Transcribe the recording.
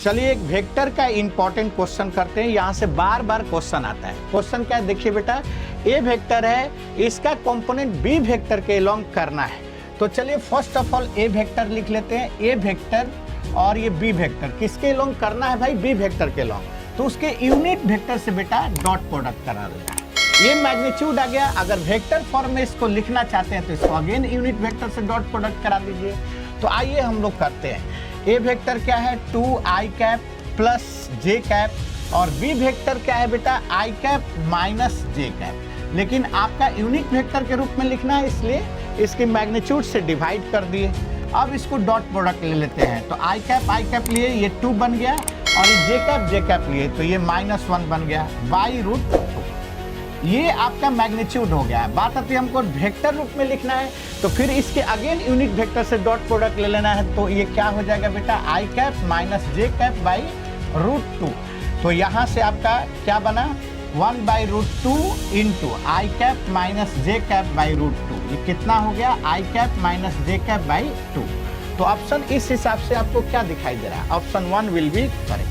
चलिए एक वेक्टर का इंपॉर्टेंट क्वेश्चन करते हैं। यहाँ से बार बार क्वेश्चन आता है। क्वेश्चन क्या है देखिए बेटा, ए वेक्टर है, इसका कंपोनेंट बी वेक्टर के अलोंग करना है। तो चलिए first of all A vector लिख लेते हैं। ए वेक्टर और ये बी वेक्टर किसके अलोंग करना है भाई? बी वेक्टर के अलोंग। तो उसके यूनिट वेक्टर से बेटा डॉट प्रोडक्ट करा देना है। ये मैग्नीट्यूड आ गया। अगर वेक्टर फॉर्म में इसको लिखना चाहते हैं तो इसको अगेन यूनिट वेक्टर से डॉट प्रोडक्ट करा दीजिए। तो आइए हम लोग करते हैं। ए वेक्टर क्या है? 2i कैप प्लस जे कैप, और बी वेक्टर क्या है बेटा? i cap minus J cap. लेकिन आपका यूनिट वेक्टर के रूप में लिखना है, इसलिए इसकी मैग्नीट्यूड से डिवाइड कर दिए। अब इसको डॉट प्रोडक्ट ले लेते हैं। तो i कैप लिए ये 2 बन गया, और ये जे कैप लिए तो ये -1 बन गया बाई रूट 2। ये आपका मैग्नीट्यूड हो गया। बात आती है हमको वेक्टर रूप में लिखना है, तो फिर इसके अगेन यूनिट वेक्टर से डॉट प्रोडक्ट ले लेना है। तो ये क्या हो जाएगा बेटा? i cap minus J cap by root 2। तो यहाँ से आपका क्या बना? 1 by root 2 into I cap minus J cap by root 2। ये कितना हो गया? i cap minus J cap by 2। तो ऑप्शन इस हिसाब से आपको क्या दिखाई दे रहा है? Option 1 will be correct.